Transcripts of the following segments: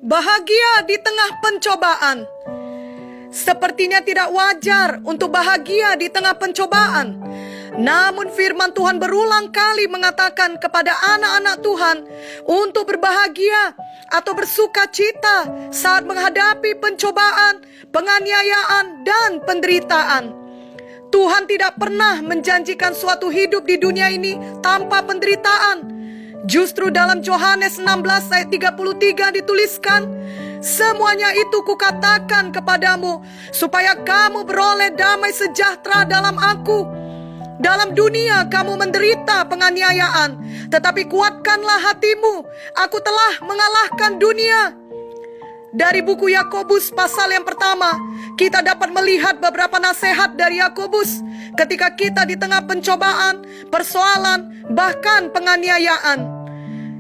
Bahagia di tengah pencobaan. Sepertinya tidak wajar untuk bahagia di tengah pencobaan. Namun firman Tuhan berulang kali mengatakan kepada anak-anak Tuhan untuk berbahagia atau bersuka cita saat menghadapi pencobaan, penganiayaan, dan penderitaan. Tuhan tidak pernah menjanjikan suatu hidup di dunia ini tanpa penderitaan. Justru dalam Yohanes 16 ayat 33 dituliskan, semuanya itu kukatakan kepadamu, supaya kamu beroleh damai sejahtera dalam aku. Dalam dunia kamu menderita penganiayaan, tetapi kuatkanlah hatimu, aku telah mengalahkan dunia. Dari buku Yakobus pasal yang pertama, kita dapat melihat beberapa nasihat dari Yakobus ketika kita di tengah pencobaan, persoalan, bahkan penganiayaan.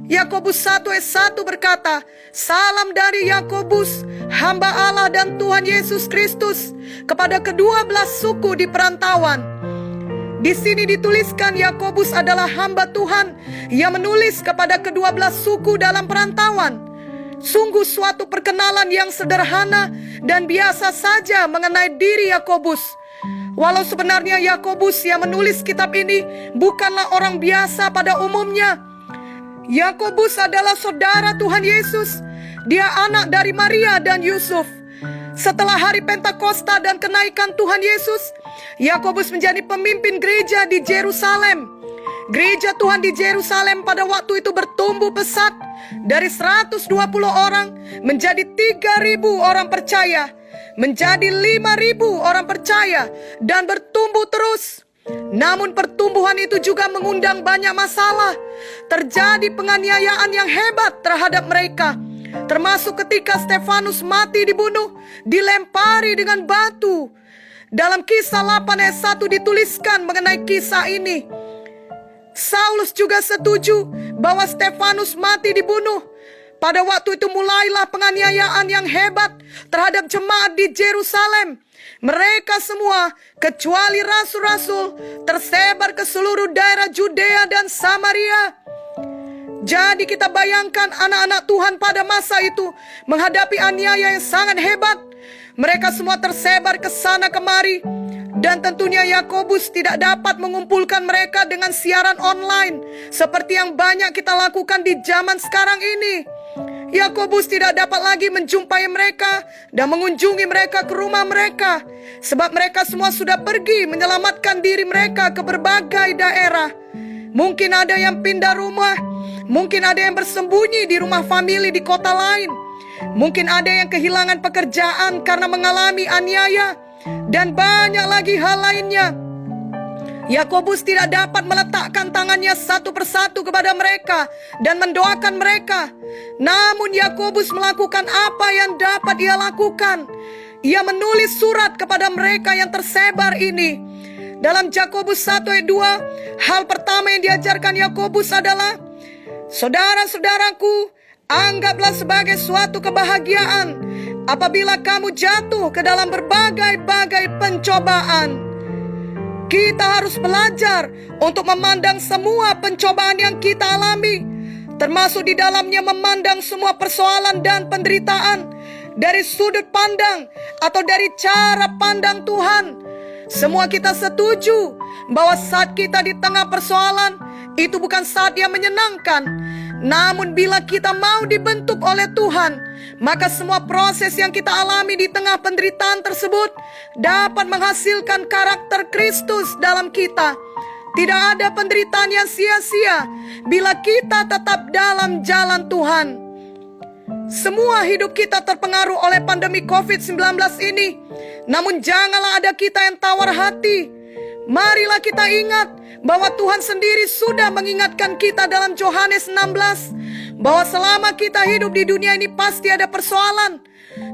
Yakobus 1 ayat 1 berkata, salam dari Yakobus, hamba Allah dan Tuhan Yesus Kristus, kepada kedua belas suku di perantauan. Di sini dituliskan Yakobus adalah hamba Tuhan yang menulis kepada kedua belas suku dalam perantauan. Sungguh suatu perkenalan yang sederhana dan biasa saja mengenai diri Yakobus. Walau sebenarnya Yakobus yang menulis kitab ini bukanlah orang biasa pada umumnya. Yakobus adalah saudara Tuhan Yesus. Dia anak dari Maria dan Yusuf. Setelah hari Pentakosta dan kenaikan Tuhan Yesus, Yakobus menjadi pemimpin gereja di Yerusalem. Gereja Tuhan di Yerusalem pada waktu itu bertumbuh pesat dari 120 orang menjadi 3.000 orang percaya, menjadi 5.000 orang percaya, dan bertumbuh terus. Namun pertumbuhan itu juga mengundang banyak masalah. Terjadi penganiayaan yang hebat terhadap mereka, termasuk ketika Stefanus mati dibunuh, dilempari dengan batu. Dalam Kisah 8 ayat 1 dituliskan mengenai kisah ini. Saulus juga setuju bahwa Stefanus mati dibunuh. Pada waktu itu mulailah penganiayaan yang hebat terhadap jemaat di Yerusalem. Mereka semua, kecuali rasul-rasul, tersebar ke seluruh daerah Judea dan Samaria. Jadi kita bayangkan anak-anak Tuhan pada masa itu menghadapi aniaya yang sangat hebat. Mereka semua tersebar ke sana kemari. Dan tentunya Yakobus tidak dapat mengumpulkan mereka dengan siaran online seperti yang banyak kita lakukan di zaman sekarang ini. Yakobus tidak dapat lagi menjumpai mereka dan mengunjungi mereka ke rumah mereka, sebab mereka semua sudah pergi menyelamatkan diri mereka ke berbagai daerah. Mungkin ada yang pindah rumah, mungkin ada yang bersembunyi di rumah famili di kota lain, mungkin ada yang kehilangan pekerjaan karena mengalami aniaya, dan banyak lagi hal lainnya. Yakobus tidak dapat meletakkan tangannya satu persatu kepada mereka dan mendoakan mereka. Namun Yakobus melakukan apa yang dapat ia lakukan. Ia menulis surat kepada mereka yang tersebar ini. Dalam Yakobus 1 ayat 2, hal pertama yang diajarkan Yakobus adalah, saudara-saudaraku, anggaplah sebagai suatu kebahagiaan apabila kamu jatuh ke dalam berbagai-bagai pencobaan. Kita harus belajar untuk memandang semua pencobaan yang kita alami, termasuk di dalamnya memandang semua persoalan dan penderitaan dari sudut pandang atau dari cara pandang Tuhan. Semua kita setuju bahwa saat kita di tengah persoalan, itu bukan saat yang menyenangkan. Namun bila kita mau dibentuk oleh Tuhan, maka semua proses yang kita alami di tengah penderitaan tersebut dapat menghasilkan karakter Kristus dalam kita. Tidak ada penderitaan yang sia-sia bila kita tetap dalam jalan Tuhan. Semua hidup kita terpengaruh oleh pandemi COVID-19 ini. Namun janganlah ada kita yang tawar hati. Marilah kita ingat bahwa Tuhan sendiri sudah mengingatkan kita dalam Yohanes 16 bahwa selama kita hidup di dunia ini pasti ada persoalan.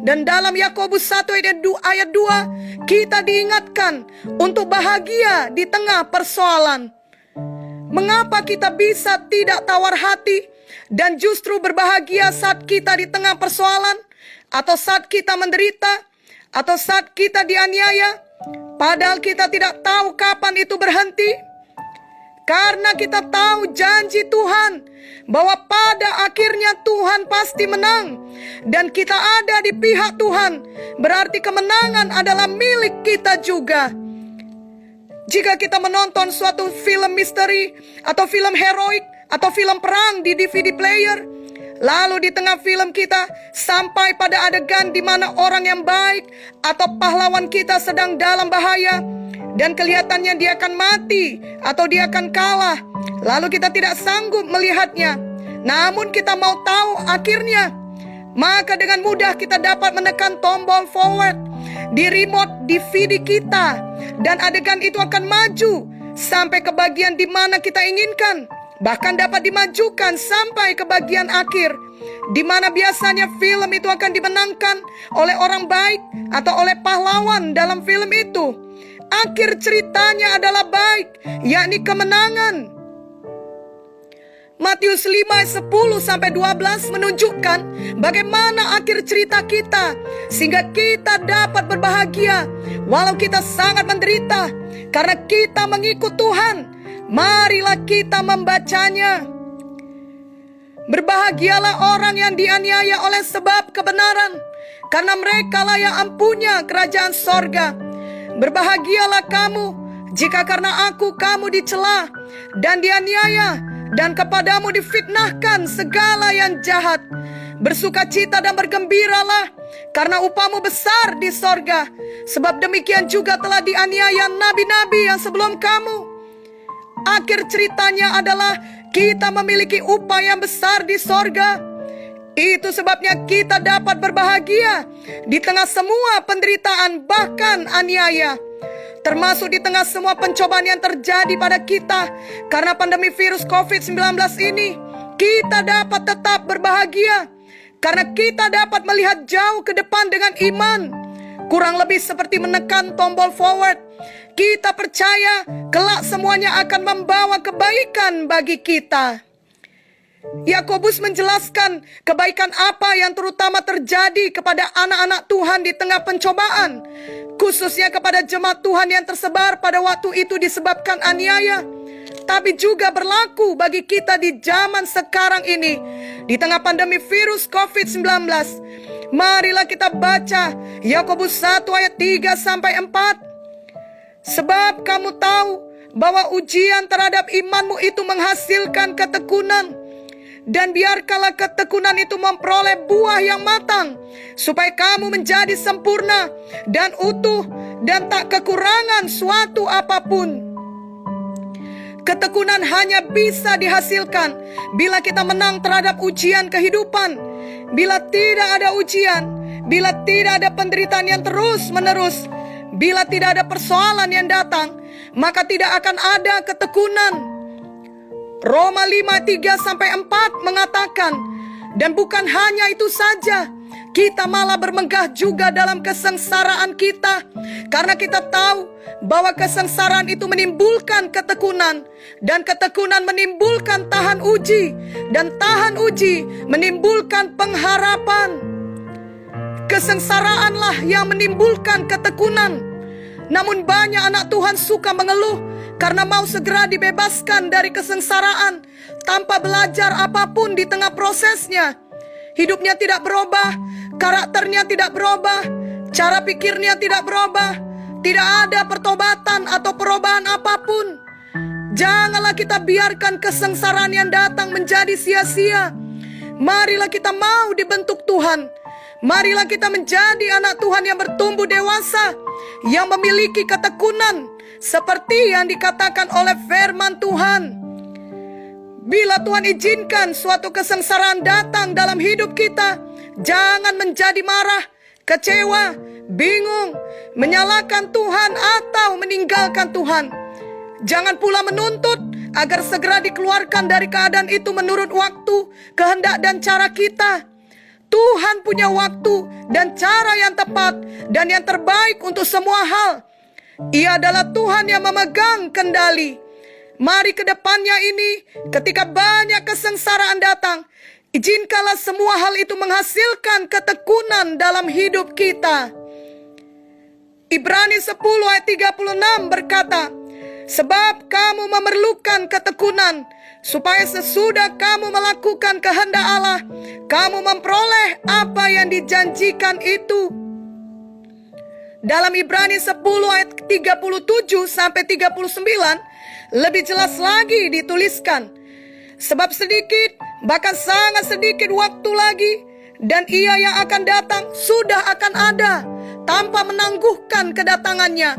Dan dalam Yakobus 1 ayat 2 kita diingatkan untuk bahagia di tengah persoalan. Mengapa kita bisa tidak tawar hati dan justru berbahagia saat kita di tengah persoalan, atau saat kita menderita, atau saat kita dianiaya, padahal kita tidak tahu kapan itu berhenti? Karena kita tahu janji Tuhan bahwa pada akhirnya Tuhan pasti menang. Dan kita ada di pihak Tuhan, berarti kemenangan adalah milik kita juga. Jika kita menonton suatu film misteri atau film heroik atau film perang di DVD player, lalu di tengah film kita sampai pada adegan di mana orang yang baik atau pahlawan kita sedang dalam bahaya, dan kelihatannya dia akan mati atau dia akan kalah. Lalu kita tidak sanggup melihatnya, namun kita mau tahu akhirnya. Maka dengan mudah kita dapat menekan tombol forward di remote DVD kita, dan adegan itu akan maju sampai ke bagian di mana kita inginkan. Bahkan dapat dimajukan sampai ke bagian akhir, di mana biasanya film itu akan dimenangkan oleh orang baik atau oleh pahlawan dalam film itu. Akhir ceritanya adalah baik, yakni kemenangan. Matius 5:10-12 menunjukkan bagaimana akhir cerita kita, sehingga kita dapat berbahagia walau kita sangat menderita, karena kita mengikut Tuhan. Marilah kita membacanya. Berbahagialah orang yang dianiaya oleh sebab kebenaran, karena merekalah yang ampunya kerajaan sorga. Berbahagialah kamu jika karena aku kamu dicela dan dianiaya, dan kepadamu difitnahkan segala yang jahat. Bersukacita dan bergembiralah, karena upahmu besar di sorga. Sebab demikian juga telah dianiaya nabi-nabi yang sebelum kamu. Akhir ceritanya adalah kita memiliki upah yang besar di sorga. Itu sebabnya kita dapat berbahagia di tengah semua penderitaan, bahkan aniaya. Termasuk di tengah semua pencobaan yang terjadi pada kita karena pandemi virus COVID-19 ini, kita dapat tetap berbahagia karena kita dapat melihat jauh ke depan dengan iman. Kurang lebih seperti menekan tombol forward. Kita percaya kelak semuanya akan membawa kebaikan bagi kita. Yakobus menjelaskan kebaikan apa yang terutama terjadi kepada anak-anak Tuhan di tengah pencobaan, khususnya kepada jemaat Tuhan yang tersebar pada waktu itu disebabkan aniaya, tapi juga berlaku bagi kita di zaman sekarang ini di tengah pandemi virus COVID-19. Marilah kita baca Yakobus 1 ayat 3-4. Sebab kamu tahu bahwa ujian terhadap imanmu itu menghasilkan ketekunan, dan biarkanlah ketekunan itu memperoleh buah yang matang, supaya kamu menjadi sempurna dan utuh dan tak kekurangan suatu apapun. Ketekunan hanya bisa dihasilkan bila kita menang terhadap ujian kehidupan. Bila tidak ada ujian, bila tidak ada penderitaan yang terus-menerus, bila tidak ada persoalan yang datang, maka tidak akan ada ketekunan. Roma 5:3-4 mengatakan, dan bukan hanya itu saja, kita malah bermegah juga dalam kesengsaraan kita, karena kita tahu bahwa kesengsaraan itu menimbulkan ketekunan, dan ketekunan menimbulkan tahan uji, dan tahan uji menimbulkan pengharapan. Kesengsaraanlah yang menimbulkan ketekunan. Namun banyak anak Tuhan suka mengeluh karena mau segera dibebaskan dari kesengsaraan tanpa belajar apapun di tengah prosesnya. Hidupnya tidak berubah, karakternya tidak berubah, cara pikirnya tidak berubah, tidak ada pertobatan atau perubahan apapun. Janganlah kita biarkan kesengsaraan yang datang menjadi sia-sia. Marilah kita mau dibentuk Tuhan. Marilah kita menjadi anak Tuhan yang bertumbuh dewasa, yang memiliki ketekunan, seperti yang dikatakan oleh firman Tuhan. Bila Tuhan izinkan suatu kesengsaraan datang dalam hidup kita, jangan menjadi marah, kecewa, bingung, menyalahkan Tuhan atau meninggalkan Tuhan. Jangan pula menuntut agar segera dikeluarkan dari keadaan itu menurut waktu, kehendak dan cara kita. Tuhan punya waktu dan cara yang tepat dan yang terbaik untuk semua hal. Ia adalah Tuhan yang memegang kendali. Mari ke depannya ini, ketika banyak kesengsaraan datang, izinkanlah semua hal itu menghasilkan ketekunan dalam hidup kita. Ibrani 10 ayat 36 berkata, Sebab kamu memerlukan ketekunan, supaya sesudah kamu melakukan kehendak Allah, kamu memperoleh apa yang dijanjikan itu. Dalam Ibrani 10 ayat 37 sampai 39, lebih jelas lagi dituliskan, sebab sedikit, bahkan sangat sedikit waktu lagi, dan Ia yang akan datang sudah akan ada, tanpa menangguhkan kedatangannya.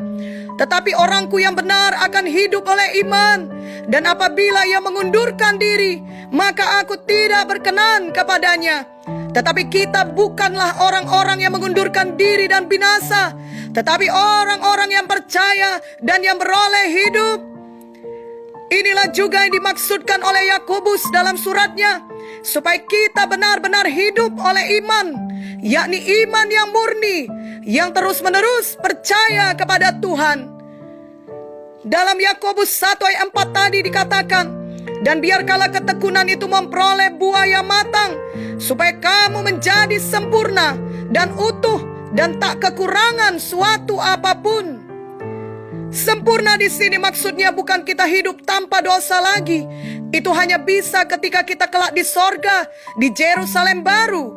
Tetapi orangku yang benar akan hidup oleh iman, dan apabila ia mengundurkan diri, maka aku tidak berkenan kepadanya. Tetapi kita bukanlah orang-orang yang mengundurkan diri dan binasa, tetapi orang-orang yang percaya dan yang beroleh hidup. Inilah juga yang dimaksudkan oleh Yakobus dalam suratnya, supaya kita benar-benar hidup oleh iman, yakni iman yang murni, yang terus-menerus percaya kepada Tuhan. Dalam Yakobus 1 ayat 4 tadi dikatakan, dan biarkanlah ketekunan itu memperoleh buah yang matang, supaya kamu menjadi sempurna dan utuh dan tak kekurangan suatu apapun. Sempurna di sini maksudnya bukan kita hidup tanpa dosa lagi. Itu hanya bisa ketika kita kelak di sorga, di Yerusalem baru.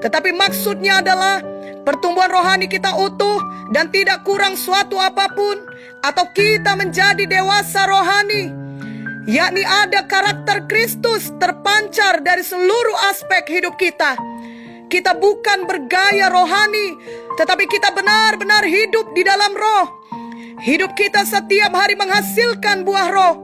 Tetapi maksudnya adalah pertumbuhan rohani kita utuh dan tidak kurang suatu apapun, atau kita menjadi dewasa rohani, yakni ada karakter Kristus terpancar dari seluruh aspek hidup kita. Kita bukan bergaya rohani, tetapi kita benar-benar hidup di dalam roh. Hidup kita setiap hari menghasilkan buah roh.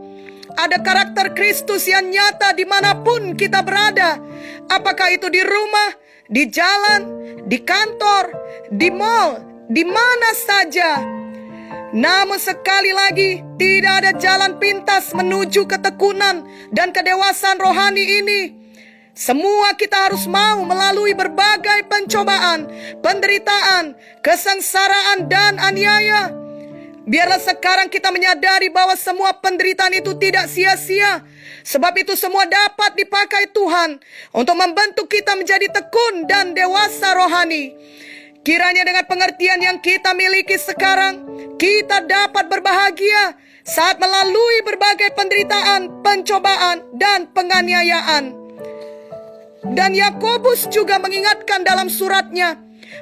Ada karakter Kristus yang nyata dimanapun kita berada, apakah itu di rumah, di jalan, di kantor, di mall, di mana saja. Namun sekali lagi, tidak ada jalan pintas menuju ketekunan dan kedewasaan rohani ini. Semua kita harus mau melalui berbagai pencobaan, penderitaan, kesengsaraan, dan aniaya. Biarlah sekarang kita menyadari bahwa semua penderitaan itu tidak sia-sia, sebab itu semua dapat dipakai Tuhan untuk membentuk kita menjadi tekun dan dewasa rohani. Kiranya dengan pengertian yang kita miliki sekarang, kita dapat berbahagia saat melalui berbagai penderitaan, pencobaan, dan penganiayaan. Dan Yakobus juga mengingatkan dalam suratnya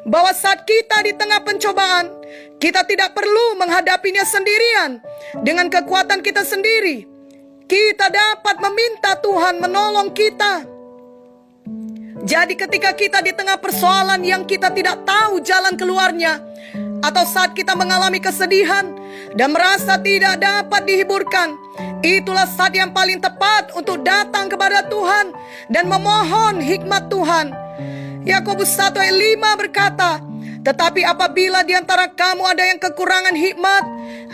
bahwa saat kita di tengah pencobaan, kita tidak perlu menghadapinya sendirian dengan kekuatan kita sendiri. Kita dapat meminta Tuhan menolong kita. Jadi ketika kita di tengah persoalan yang kita tidak tahu jalan keluarnya, atau saat kita mengalami kesedihan dan merasa tidak dapat dihiburkan, itulah saat yang paling tepat untuk datang kepada Tuhan dan memohon hikmat Tuhan. Yakobus 1 ayat 5 berkata, tetapi apabila di antara kamu ada yang kekurangan hikmat,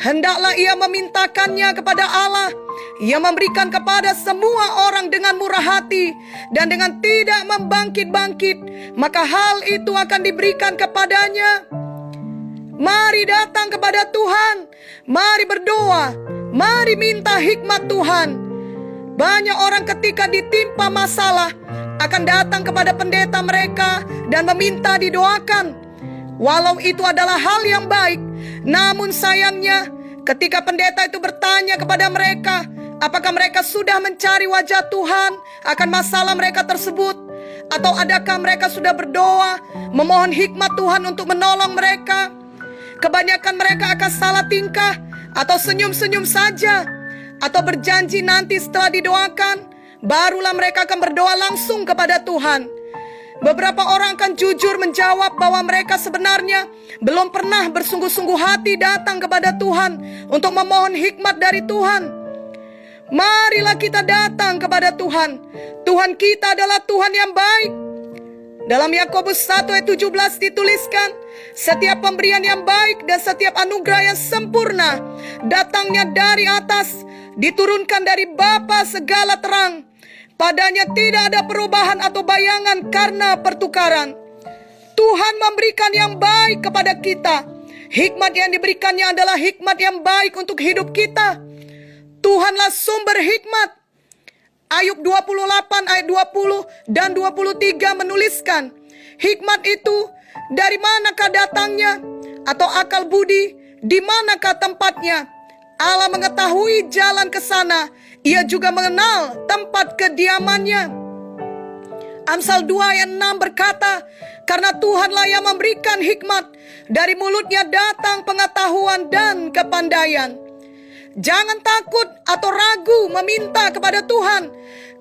hendaklah ia memintakannya kepada Allah. Ia memberikan kepada semua orang dengan murah hati dan dengan tidak membangkit-bangkit, maka hal itu akan diberikan kepadanya. Mari datang kepada Tuhan, mari berdoa, mari minta hikmat Tuhan. Banyak orang ketika ditimpa masalah akan datang kepada pendeta mereka dan meminta didoakan. Walau itu adalah hal yang baik, namun sayangnya ketika pendeta itu bertanya kepada mereka, apakah mereka sudah mencari wajah Tuhan akan masalah mereka tersebut, atau adakah mereka sudah berdoa memohon hikmat Tuhan untuk menolong mereka, kebanyakan mereka akan salah tingkah atau senyum-senyum saja, atau berjanji nanti setelah didoakan barulah mereka akan berdoa langsung kepada Tuhan. Beberapa orang akan jujur menjawab bahwa mereka sebenarnya belum pernah bersungguh-sungguh hati datang kepada Tuhan untuk memohon hikmat dari Tuhan. Marilah kita datang kepada Tuhan. Tuhan kita adalah Tuhan yang baik. Dalam Yakobus 1 ayat 17 dituliskan, setiap pemberian yang baik dan setiap anugerah yang sempurna datangnya dari atas, diturunkan dari Bapa segala terang. Padanya tidak ada perubahan atau bayangan karena pertukaran. Tuhan memberikan yang baik kepada kita. Hikmat yang diberikannya adalah hikmat yang baik untuk hidup kita. Tuhanlah sumber hikmat. Ayub 28 ayat 20 dan 23 menuliskan, hikmat itu dari manakah datangnya? Atau akal budi di manakah tempatnya? Allah mengetahui jalan ke sana. Ia juga mengenal tempat kediamannya. Amsal 2 ayat 6 berkata, karena Tuhanlah yang memberikan hikmat, dari mulutnya datang pengetahuan dan kepandaian. Jangan takut atau ragu meminta kepada Tuhan,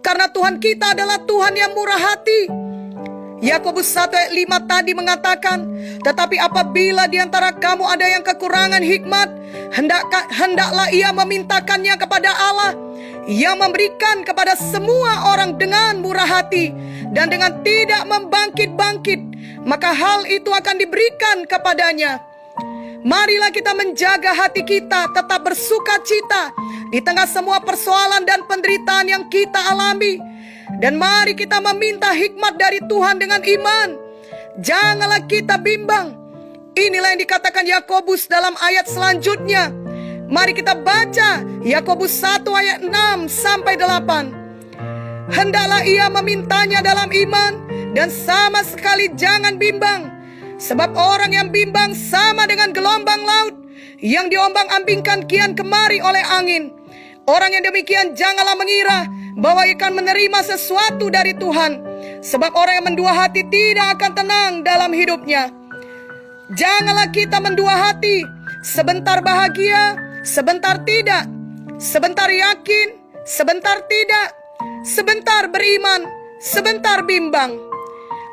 karena Tuhan kita adalah Tuhan yang murah hati. Yakobus 1 ayat 5 tadi mengatakan, tetapi apabila di antara kamu ada yang kekurangan hikmat, hendaklah ia memintakannya kepada Allah, yang memberikan kepada semua orang dengan murah hati dan dengan tidak membangkit-bangkit, maka hal itu akan diberikan kepadanya. Marilah kita menjaga hati kita tetap bersuka cita di tengah semua persoalan dan penderitaan yang kita alami. Dan mari kita meminta hikmat dari Tuhan dengan iman. Janganlah kita bimbang. Inilah yang dikatakan Yakobus dalam ayat selanjutnya. Mari kita baca Yakobus 1 ayat 6 sampai 8. Hendaklah ia memintanya dalam iman dan sama sekali jangan bimbang. Sebab orang yang bimbang sama dengan gelombang laut yang diombang-ambingkan kian kemari oleh angin. Orang yang demikian janganlah mengira bahwa ia akan menerima sesuatu dari Tuhan. Sebab orang yang mendua hati tidak akan tenang dalam hidupnya. Janganlah kita mendua hati. Sebentar bahagia, sebentar tidak. Sebentar yakin, sebentar tidak. Sebentar beriman, sebentar bimbang.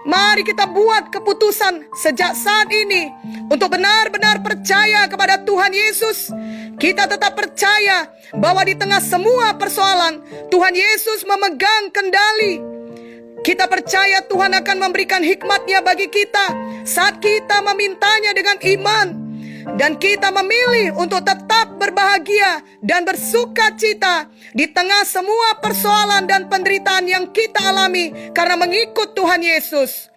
Mari kita buat keputusan sejak saat ini untuk benar-benar percaya kepada Tuhan Yesus. Kita tetap percaya bahwa di tengah semua persoalan, Tuhan Yesus memegang kendali. Kita percaya Tuhan akan memberikan hikmat-Nya bagi kita saat kita memintanya dengan iman. Dan kita memilih untuk tetap berbahagia dan bersuka cita di tengah semua persoalan dan penderitaan yang kita alami karena mengikut Tuhan Yesus.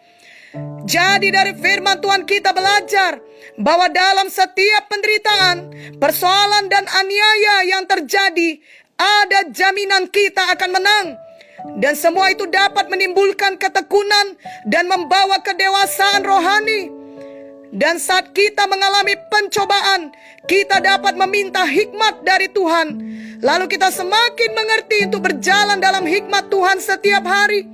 Jadi dari firman Tuhan kita belajar bahwa dalam setiap penderitaan, persoalan dan aniaya yang terjadi, ada jaminan kita akan menang. Dan semua itu dapat menimbulkan ketekunan dan membawa kedewasaan rohani. Dan saat kita mengalami pencobaan, kita dapat meminta hikmat dari Tuhan. Lalu kita semakin mengerti untuk berjalan dalam hikmat Tuhan setiap hari.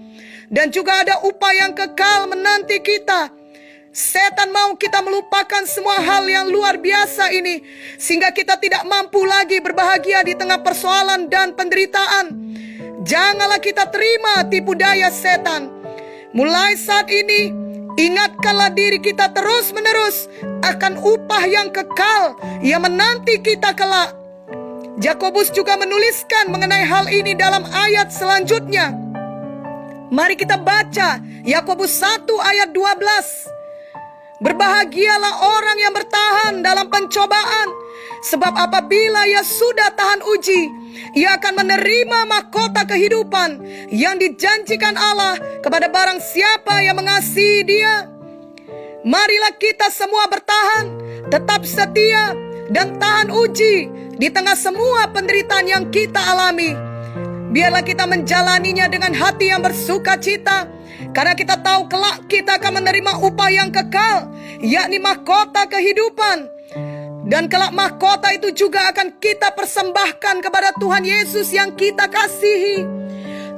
Dan juga ada upaya yang kekal menanti kita. Setan mau kita melupakan semua hal yang luar biasa ini, sehingga kita tidak mampu lagi berbahagia di tengah persoalan dan penderitaan. Janganlah kita terima tipu daya setan. Mulai saat ini, ingatkanlah diri kita terus-menerus akan upah yang kekal yang menanti kita kelak. Yakobus juga menuliskan mengenai hal ini dalam ayat selanjutnya. Mari kita baca Yakobus 1 ayat 12. Berbahagialah orang yang bertahan dalam pencobaan, sebab apabila ia sudah tahan uji, ia akan menerima mahkota kehidupan yang dijanjikan Allah kepada barang siapa yang mengasihi Dia. Marilah kita semua bertahan, tetap setia, dan tahan uji di tengah semua penderitaan yang kita alami. Biarlah kita menjalaninya dengan hati yang bersuka cita, karena kita tahu kelak kita akan menerima upah yang kekal, yakni mahkota kehidupan. Dan kelak mahkota itu juga akan kita persembahkan kepada Tuhan Yesus yang kita kasihi.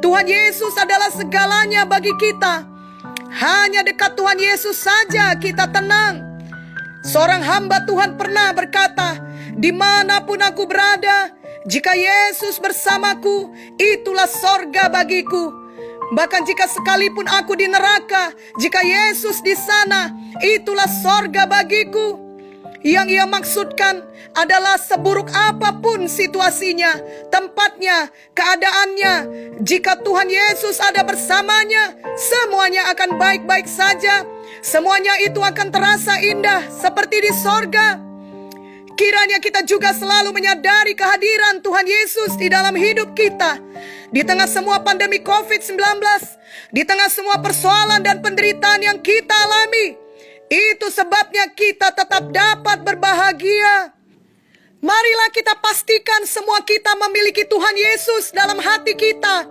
Tuhan Yesus adalah segalanya bagi kita. Hanya dekat Tuhan Yesus saja kita tenang. Seorang hamba Tuhan pernah berkata, dimanapun aku berada, jika Yesus bersamaku, itulah sorga bagiku. Bahkan jika sekalipun aku di neraka, jika Yesus di sana, itulah sorga bagiku. Yang ia maksudkan adalah seburuk apapun situasinya, tempatnya, keadaannya, jika Tuhan Yesus ada bersamanya, semuanya akan baik-baik saja. Semuanya itu akan terasa indah seperti di sorga. Kiranya kita juga selalu menyadari kehadiran Tuhan Yesus di dalam hidup kita. Di tengah semua pandemi COVID-19, di tengah semua persoalan dan penderitaan yang kita alami. Itu sebabnya kita tetap dapat berbahagia. Marilah kita pastikan semua kita memiliki Tuhan Yesus dalam hati kita.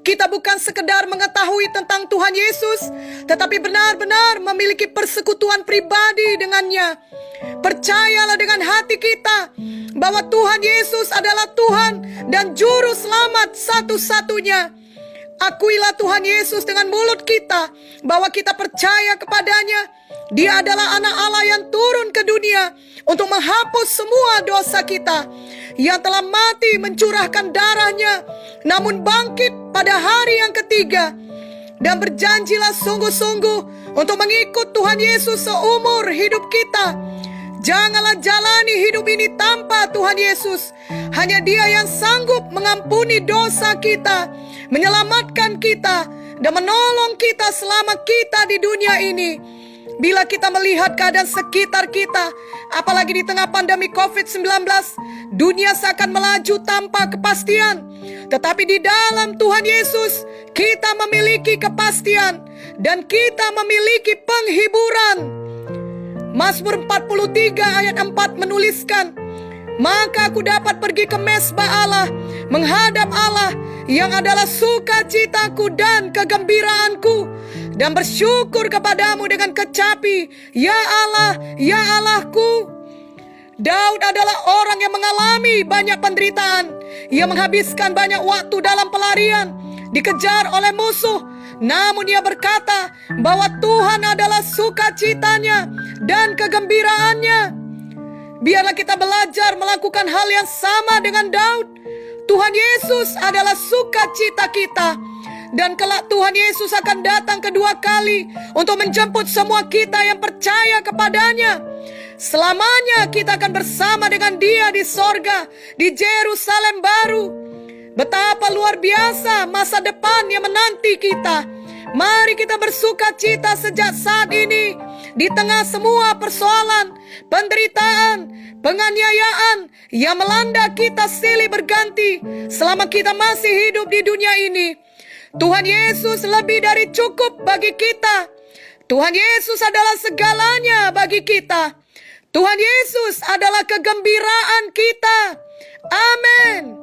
kita bukan sekedar mengetahui tentang Tuhan Yesus, tetapi benar-benar memiliki persekutuan pribadi dengannya. Percayalah dengan hati kita bahwa Tuhan Yesus adalah Tuhan dan Juru Selamat satu-satunya. Akuilah Tuhan Yesus dengan mulut kita bahwa kita percaya kepadanya. Dia adalah anak Allah yang turun ke dunia untuk menghapus semua dosa kita, yang telah mati mencurahkan darahnya, namun bangkit pada hari yang ketiga. Dan berjanjilah sungguh-sungguh untuk mengikut Tuhan Yesus seumur hidup kita. Janganlah jalani hidup ini tanpa Tuhan Yesus. Hanya Dia yang sanggup mengampuni dosa kita, menyelamatkan kita, dan menolong kita selama kita di dunia ini. Bila kita melihat keadaan sekitar kita, apalagi di tengah pandemi COVID-19, dunia seakan melaju tanpa kepastian. Tetapi di dalam Tuhan Yesus, kita memiliki kepastian dan kita memiliki penghiburan. Mazmur 43 ayat 4 menuliskan, maka aku dapat pergi ke mezbah Allah, menghadap Allah yang adalah sukacitaku dan kegembiraanku, dan bersyukur kepadamu dengan kecapi, ya Allah, ya Allahku. Daud adalah orang yang mengalami banyak penderitaan. Ia menghabiskan banyak waktu dalam pelarian, dikejar oleh musuh. Namun ia berkata bahwa Tuhan adalah sukacitanya dan kegembiraannya. Biarlah kita belajar melakukan hal yang sama dengan Daud. Tuhan Yesus adalah sukacita kita. Dan kelak Tuhan Yesus akan datang kedua kali untuk menjemput semua kita yang percaya kepadanya. Selamanya kita akan bersama dengan Dia di sorga, di Yerusalem baru. Betapa luar biasa masa depan yang menanti kita. Mari kita bersuka cita sejak saat ini, di tengah semua persoalan, penderitaan, penganiayaan yang melanda kita silih berganti selama kita masih hidup di dunia ini. Tuhan Yesus lebih dari cukup bagi kita. Tuhan Yesus adalah segalanya bagi kita. Tuhan Yesus adalah kegembiraan kita. Amin.